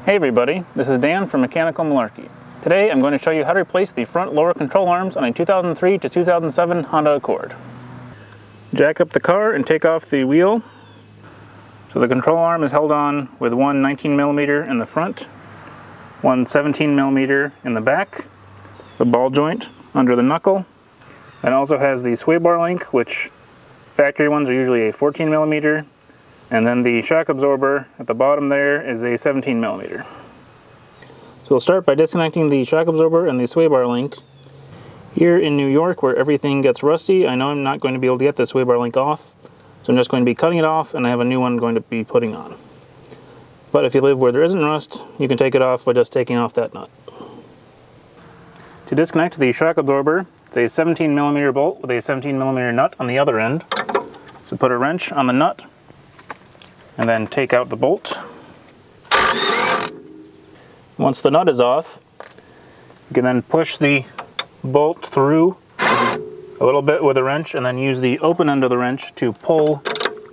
Hey everybody, this is Dan from Mechanical Malarkey. Today I'm going to show you how to replace the front lower control arms on a 2003 to 2007 Honda Accord. Jack up the car and take off the wheel. So the control arm is held on with one 19mm in the front, one 17mm in the back, the ball joint under the knuckle. It also has the sway bar link, which factory ones are usually a 14mm. And then the shock absorber at the bottom there is a 17mm. So we'll start by disconnecting the shock absorber and the sway bar link. Here in New York, where everything gets rusty, I know I'm not going to be able to get the sway bar link off. So I'm just going to be cutting it off, and I have a new one going to be putting on. But if you live where there isn't rust, you can take it off by just taking off that nut. To disconnect the shock absorber, it's a 17mm bolt with a 17mm nut on the other end. So put a wrench on the nut, and then take out the bolt. Once the nut is off, you can then push the bolt through a little bit with a wrench and then use the open end of the wrench to pull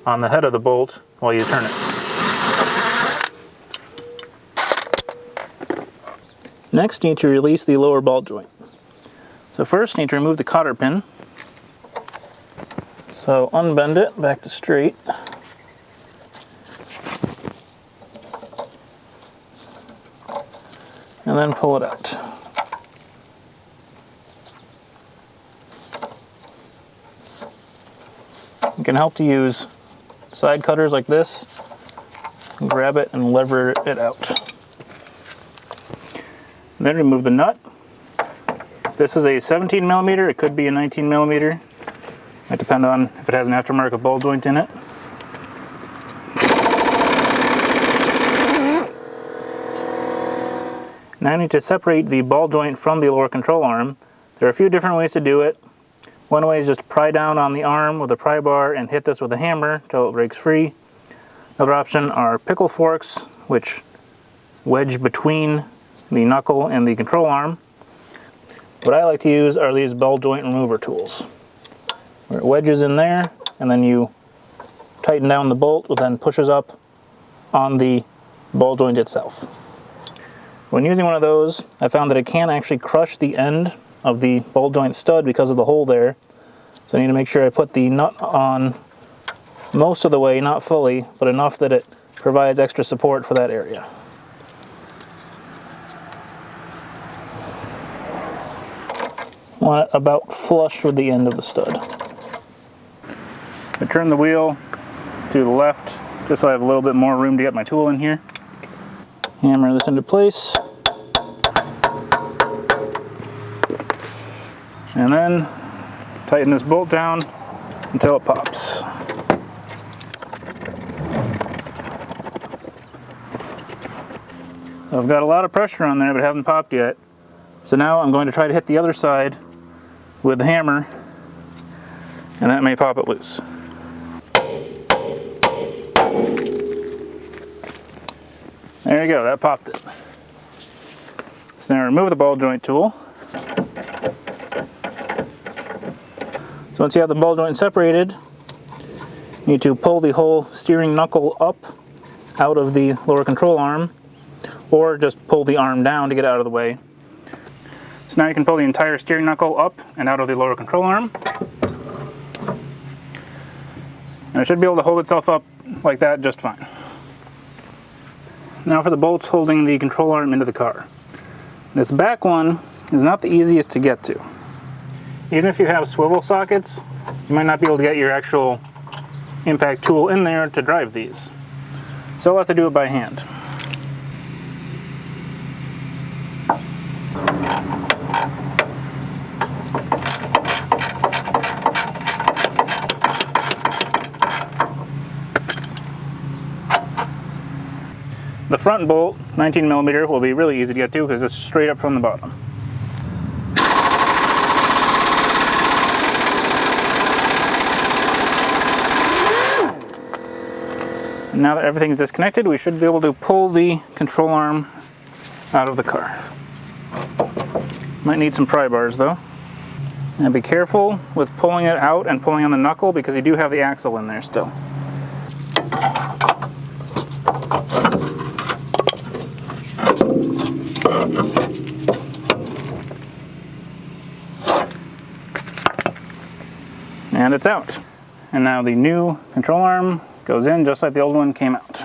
on the head of the bolt while you turn it. Next, you need to release the lower ball joint. So first, you need to remove the cotter pin. So unbend it back to straight. And then pull it out. You can help to use side cutters like this, grab it and lever it out. And then remove the nut. This is a 17mm, it could be a 19mm. Might depend on if it has an aftermarket ball joint in it. Now I need to separate the ball joint from the lower control arm. There are a few different ways to do it. One way is just pry down on the arm with a pry bar and hit this with a hammer until it breaks free. Another option are pickle forks, which wedge between the knuckle and the control arm. What I like to use are these ball joint remover tools, where it wedges in there and then you tighten down the bolt, which then pushes up on the ball joint itself. When using one of those, I found that it can actually crush the end of the ball joint stud because of the hole there. So I need to make sure I put the nut on most of the way, not fully, but enough that it provides extra support for that area. Want it about flush with the end of the stud. I turn the wheel to the left just so I have a little bit more room to get my tool in here. Hammer this into place. And then tighten this bolt down until it pops. I've got a lot of pressure on there, but it hasn't popped yet. So now I'm going to try to hit the other side with the hammer, and that may pop it loose. There you go, that popped it. So now remove the ball joint tool. So once you have the ball joint separated, you need to pull the whole steering knuckle up out of the lower control arm, or just pull the arm down to get out of the way. So now you can pull the entire steering knuckle up and out of the lower control arm. And it should be able to hold itself up like that just fine. Now for the bolts holding the control arm into the car. This back one is not the easiest to get to. Even if you have swivel sockets, you might not be able to get your actual impact tool in there to drive these. So we'll have to do it by hand. The front bolt, 19mm, will be really easy to get to because it's straight up from the bottom. And now that everything is disconnected, we should be able to pull the control arm out of the car. Might need some pry bars though. And be careful with pulling it out and pulling on the knuckle because you do have the axle in there still. And it's out. And now the new control arm goes in just like the old one came out.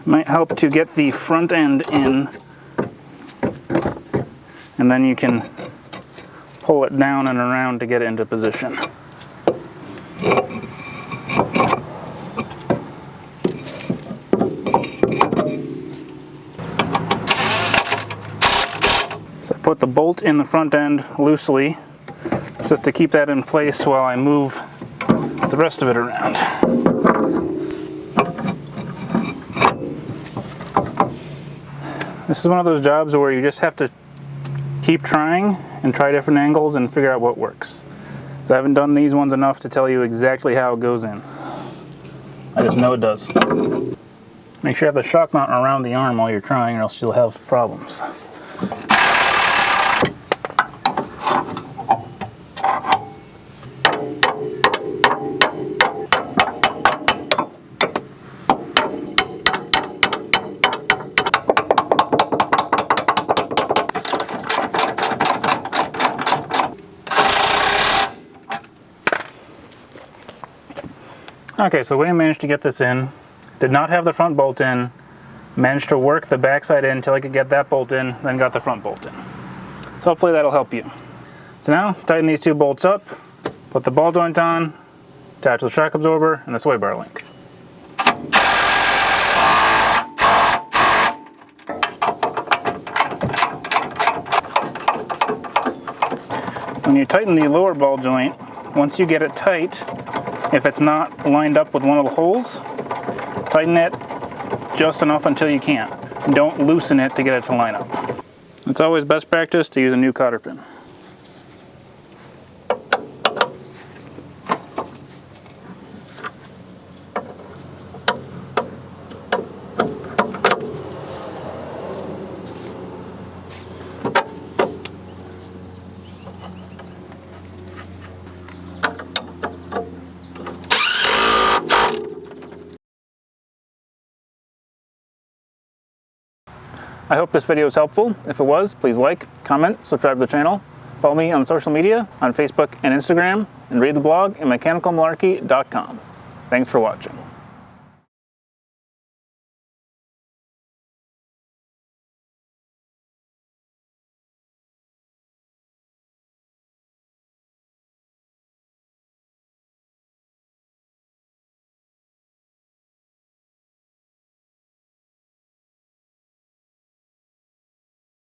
Might help to get the front end in, and then you can pull it down and around to get it into position. So I put the bolt in the front end loosely, just to keep that in place while I move the rest of it around. This is one of those jobs where you just have to keep trying and try different angles and figure out what works. So I haven't done these ones enough to tell you exactly how it goes in. I just know it does. Make sure you have the shock mount around the arm while you're trying, or else you'll have problems. Okay, so the way I managed to get this in, did not have the front bolt in, managed to work the backside in until I could get that bolt in, then got the front bolt in. So hopefully that'll help you. So now, tighten these two bolts up, put the ball joint on, attach the shock absorber and the sway bar link. When you tighten the lower ball joint, once you get it tight, if it's not lined up with one of the holes, tighten it just enough until you can't. Don't loosen it to get it to line up. It's always best practice to use a new cotter pin. I hope this video was helpful. If it was, please like, comment, subscribe to the channel. Follow me on social media, on Facebook and Instagram, and read the blog at mechanicalmalarkey.com. Thanks for watching.